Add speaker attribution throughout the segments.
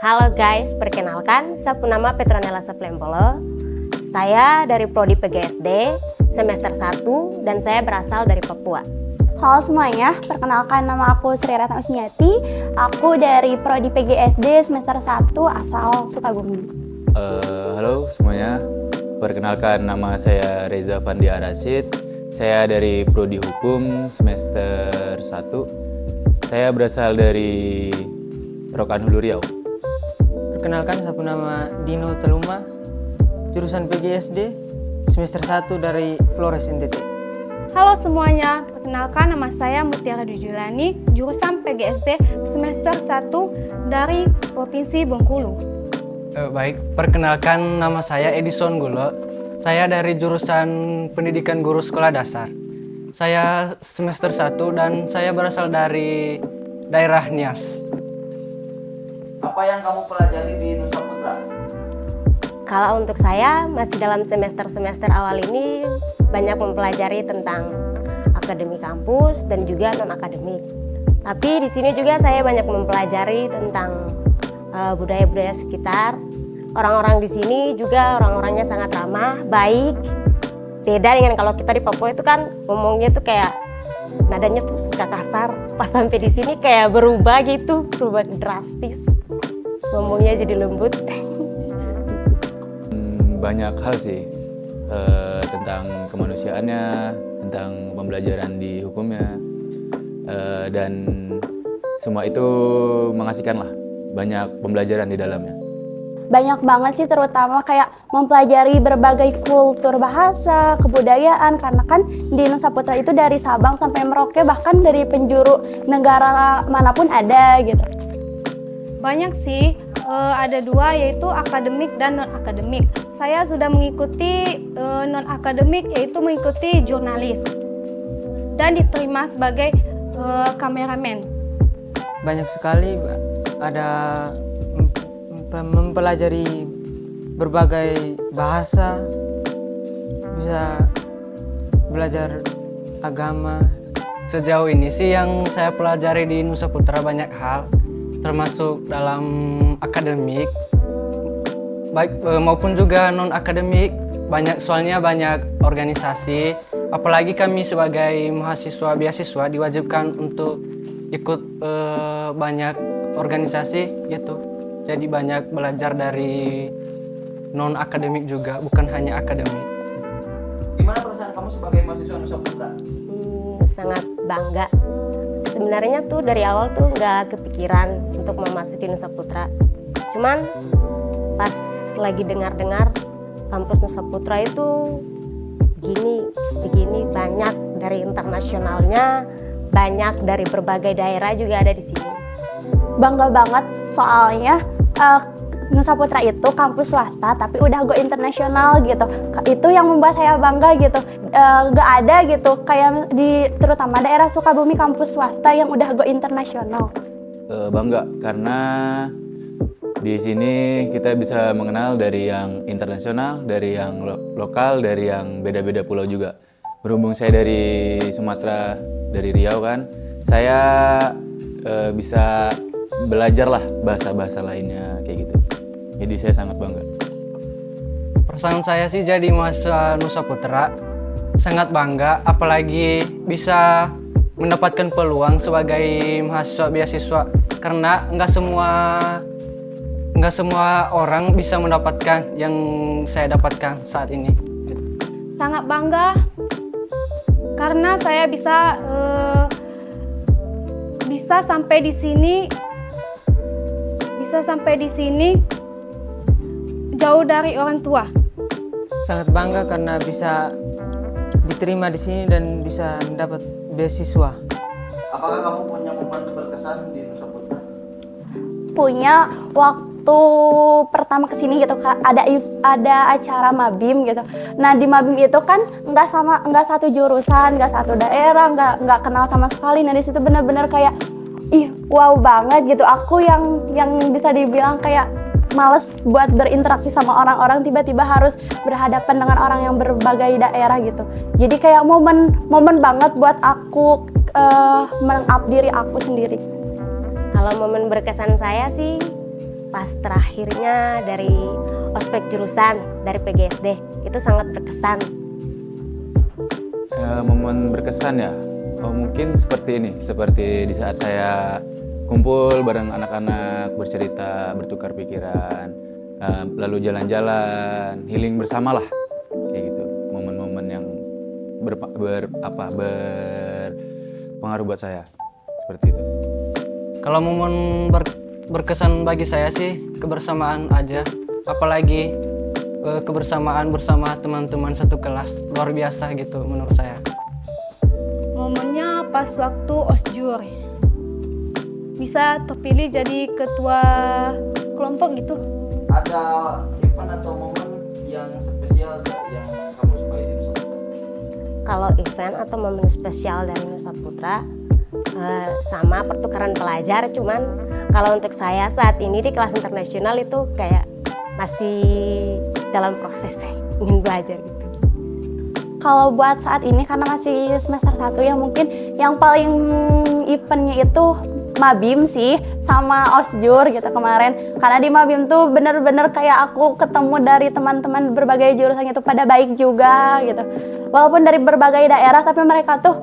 Speaker 1: Halo guys, perkenalkan, saya nama Petronella Saplempolo. Saya dari Prodi PGSD, semester 1, dan saya berasal dari Papua.
Speaker 2: Halo semuanya, perkenalkan nama aku Sri Ratna Usmiati. Aku dari Prodi PGSD semester 1 asal Sukabumi.
Speaker 3: Halo semuanya, perkenalkan nama saya Reza Fandi Arasid. Saya dari Prodi Hukum semester 1. Saya berasal dari Rokan Hulu Riau.
Speaker 4: Perkenalkan, saya nama Dino Teluma, jurusan PGSD semester 1 dari Flores NTT.
Speaker 5: Halo semuanya, perkenalkan nama saya Mutiara Dujulani, jurusan PGSD semester 1 dari Provinsi Bengkulu.
Speaker 6: Baik, perkenalkan nama saya Edison Gulo. Saya dari jurusan Pendidikan Guru Sekolah Dasar. Saya semester 1 dan saya berasal dari daerah Nias.
Speaker 7: Apa yang kamu pelajari di Nusa Putra?
Speaker 1: Kalau untuk saya, masih dalam semester-semester awal ini banyak mempelajari tentang akademik kampus dan juga non-akademik. Tapi di sini juga saya banyak mempelajari tentang budaya-budaya sekitar. Orang-orang di sini juga orang-orangnya sangat ramah, baik. Beda dengan kalau kita di Papua itu kan ngomongnya tuh kayak nadanya tuh suka kasar. Pas sampai di sini kayak berubah gitu, berubah drastis. Ngomongnya jadi lembut.
Speaker 3: Banyak hal sih tentang kemanusiaannya, tentang pembelajaran di hukumnya, dan semua itu mengasihkan lah. Banyak pembelajaran di dalamnya.
Speaker 2: Banyak banget sih, terutama kayak mempelajari berbagai kultur bahasa, kebudayaan, karena kan di Nusa Putra itu dari Sabang sampai Merauke, bahkan dari penjuru negara manapun ada gitu.
Speaker 5: Banyak sih, ada dua, yaitu akademik dan non-akademik. Saya sudah mengikuti non-akademik, yaitu mengikuti jurnalis dan diterima sebagai kameramen.
Speaker 4: Banyak sekali ada mempelajari berbagai bahasa, bisa belajar agama.
Speaker 6: Sejauh ini sih yang saya pelajari di Nusa Putra banyak hal, termasuk dalam akademik, baik maupun juga non-akademik. Soalnya banyak organisasi, apalagi kami sebagai mahasiswa beasiswa diwajibkan untuk ikut banyak organisasi gitu. Jadi banyak belajar dari non-akademik juga, bukan hanya akademik.
Speaker 7: Gimana perasaan kamu sebagai mahasiswa Nusa Putra?
Speaker 1: Sangat bangga. Sebenarnya tuh dari awal tuh nggak kepikiran untuk memasuki Nusa Putra. Cuman pas lagi dengar-dengar kampus Nusa Putra itu begini banyak dari internasionalnya, banyak dari berbagai daerah juga ada di sini.
Speaker 2: Bangga banget soalnya Nusa Putra itu kampus swasta tapi udah go internasional gitu. Itu yang membuat saya bangga gitu. Gak ada gitu kayak di terutama daerah Sukabumi kampus swasta yang udah go internasional.
Speaker 3: Bangga karena di sini kita bisa mengenal dari yang internasional, dari yang lokal, dari yang beda-beda pulau juga. Berhubung saya dari Sumatera, dari Riau kan, saya bisa belajar lah bahasa-bahasa lainnya kayak gitu. Jadi saya sangat bangga.
Speaker 6: Perasaan saya sih jadi mahasiswa Nusa Putra sangat bangga, apalagi bisa mendapatkan peluang sebagai mahasiswa beasiswa, karena nggak semua orang bisa mendapatkan yang saya dapatkan saat ini.
Speaker 5: Sangat bangga karena saya bisa sampai di sini jauh dari orang tua.
Speaker 4: Sangat bangga karena bisa diterima di sini dan bisa mendapat beasiswa.
Speaker 7: Apakah kamu punya momen berkesan di Nusa Putra?
Speaker 2: Punya, waktu pertama kesini gitu ada acara Mabim gitu. Nah di Mabim itu kan nggak satu jurusan, nggak satu daerah, nggak kenal sama sekali. Nah di situ benar-benar kayak wow banget gitu. Aku yang bisa dibilang kayak males buat berinteraksi sama orang-orang, tiba-tiba harus berhadapan dengan orang yang berbagai daerah gitu. Jadi kayak momen banget buat aku meng-up diri aku sendiri.
Speaker 1: Kalau momen berkesan saya sih pas terakhirnya dari ospek jurusan dari PGSD itu sangat berkesan.
Speaker 3: Momen berkesan ya, mungkin seperti ini, seperti di saat saya kumpul bareng anak-anak, bercerita, bertukar pikiran, lalu jalan-jalan, healing bersama lah, kayak gitu. Momen-momen yang berpengaruh buat saya, seperti itu.
Speaker 6: Kalau momen berkesan bagi saya sih kebersamaan aja, apalagi kebersamaan bersama teman-teman satu kelas, luar biasa gitu menurut saya.
Speaker 5: Momennya pas waktu osjur, bisa terpilih jadi ketua kelompok gitu.
Speaker 7: Ada event atau momen yang spesial yang kamu sukai di Nusa Putra?
Speaker 1: Kalau event atau momen spesial dari Nusa Putra sama pertukaran pelajar, cuman kalau untuk saya saat ini di kelas internasional itu kayak masih dalam proses ingin belajar gitu.
Speaker 2: Kalau buat saat ini karena masih semester 1 ya, mungkin yang paling eventnya itu Mabim sih sama Osjur gitu kemarin. Karena di Mabim tuh bener-bener kayak aku ketemu dari teman-teman berbagai jurusan itu pada baik juga gitu. Walaupun dari berbagai daerah tapi mereka tuh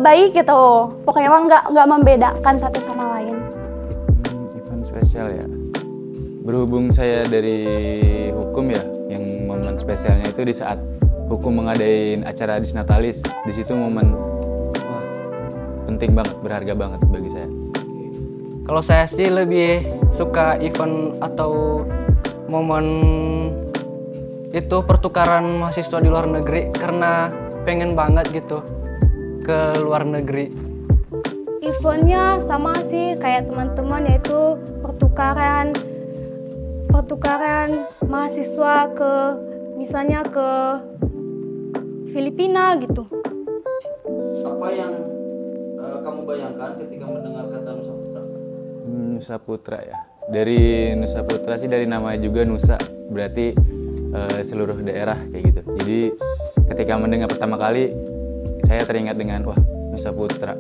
Speaker 2: baik gitu. Pokoknya emang nggak membedakan satu sama lain.
Speaker 3: Event spesial ya. Berhubung saya dari hukum ya, yang momen spesialnya itu di saat hukum mengadain acara disnatalis. Di situ momen wah, penting banget, berharga banget bagi saya.
Speaker 6: Kalau saya sih lebih suka event atau momen itu pertukaran mahasiswa di luar negeri karena pengen banget gitu ke luar negeri.
Speaker 5: Eventnya sama sih kayak teman-teman, yaitu pertukaran mahasiswa ke misalnya ke Filipina gitu.
Speaker 7: Apa yang kamu bayangkan ketika mendengar kata Nusa Putra?
Speaker 3: Nusa Putra ya. Dari Nusa Putra sih, dari namanya juga Nusa, berarti seluruh daerah kayak gitu. Jadi ketika mendengar pertama kali, saya teringat dengan wah, Nusa Putra.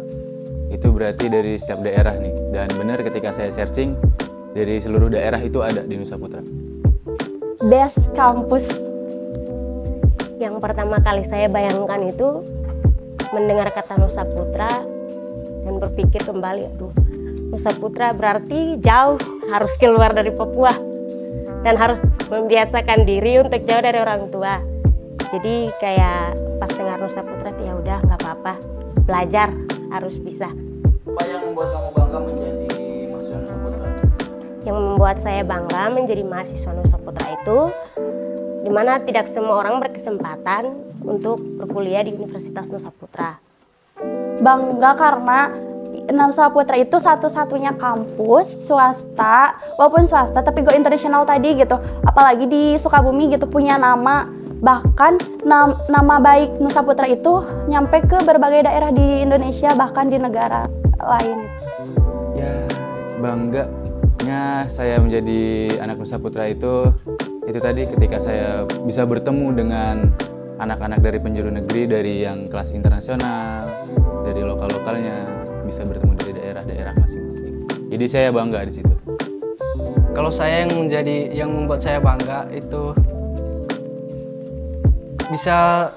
Speaker 3: Itu berarti dari setiap daerah nih. Dan benar ketika saya searching, dari seluruh daerah itu ada di Nusa Putra.
Speaker 2: Best kampus.
Speaker 1: Yang pertama kali saya bayangkan itu mendengar kata Nusa Putra dan berpikir kembali, aduh, Nusa Putra berarti jauh, harus keluar dari Papua dan harus membiasakan diri untuk jauh dari orang tua. Jadi kayak pas dengar Nusa Putra, ya udah nggak apa-apa, belajar harus bisa.
Speaker 7: Apa yang membuat kamu bangga menjadi mahasiswa Nusa Putra?
Speaker 1: Yang membuat saya bangga menjadi mahasiswa Nusa Putra itu dimana tidak semua orang berkesempatan untuk berkuliah di Universitas Nusa Putra.
Speaker 2: Bangga karena Nusa Putra itu satu-satunya kampus swasta, walaupun swasta tapi go internasional tadi gitu. Apalagi di Sukabumi gitu punya nama, bahkan nama baik Nusa Putra itu nyampe ke berbagai daerah di Indonesia, bahkan di negara lain.
Speaker 3: Ya, bangganya saya menjadi anak Nusa Putra itu tadi ketika saya bisa bertemu dengan anak-anak dari penjuru negeri, dari yang kelas internasional, dari lokal-lokalnya, bisa bertemu dari daerah-daerah masing-masing. Jadi saya bangga di situ.
Speaker 6: Kalau saya yang membuat saya bangga itu bisa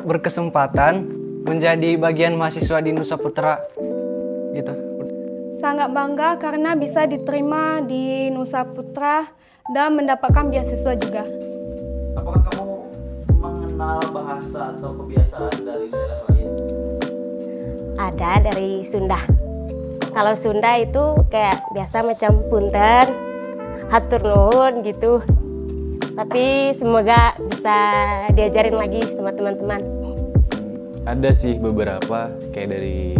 Speaker 6: berkesempatan menjadi bagian mahasiswa di Nusa Putra gitu.
Speaker 5: Sangat bangga karena bisa diterima di Nusa Putra dan mendapatkan beasiswa juga.
Speaker 7: Apakah kamu mengenal bahasa atau kebiasaan dari daerah lain?
Speaker 1: Ada dari Sunda. Kalau Sunda itu kayak biasa macam punten, hatur nuhun gitu. Tapi semoga bisa diajarin lagi sama teman-teman.
Speaker 3: Ada sih beberapa, kayak dari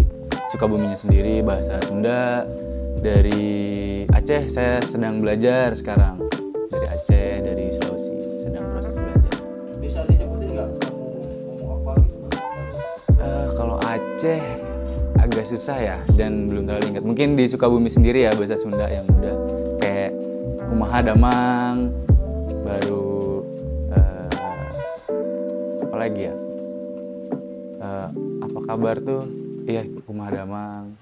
Speaker 3: Sukabuminya sendiri bahasa Sunda. Dari Aceh saya sedang belajar sekarang. Dari Aceh, dari Sulawesi sedang proses belajar.
Speaker 7: Bisa disebutin nggak kamu ngomong apa gitu?
Speaker 3: Kalau Aceh agak susah ya dan belum terlalu ingat. Mungkin di Sukabumi sendiri ya bahasa Sunda yang udah kayak kumaha damang, baru apa lagi ya? Apa kabar tuh? Iya, kumaha damang.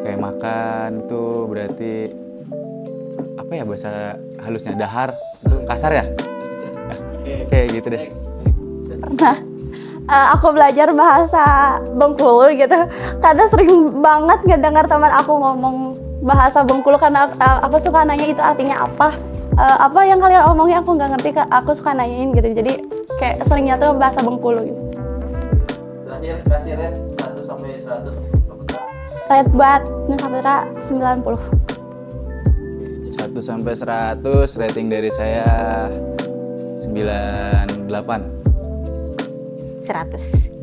Speaker 3: kayak makan tuh berarti apa ya bahasa halusnya, dahar itu kasar ya. Kayak gitu deh.
Speaker 2: Pernah aku belajar bahasa Bengkulu gitu, karena sering banget ngedengar teman aku ngomong bahasa Bengkulu, karena aku suka nanya itu artinya apa yang kalian omongin aku nggak ngerti, aku suka nanyain gitu, jadi kayak seringnya tuh bahasa Bengkulu gitu.
Speaker 7: Terakhir kasih rate 1 sampai 100 Putra.
Speaker 2: Rate buat Nusa Putra 90.
Speaker 3: 1 sampai 100, rating dari saya 98.
Speaker 1: 100.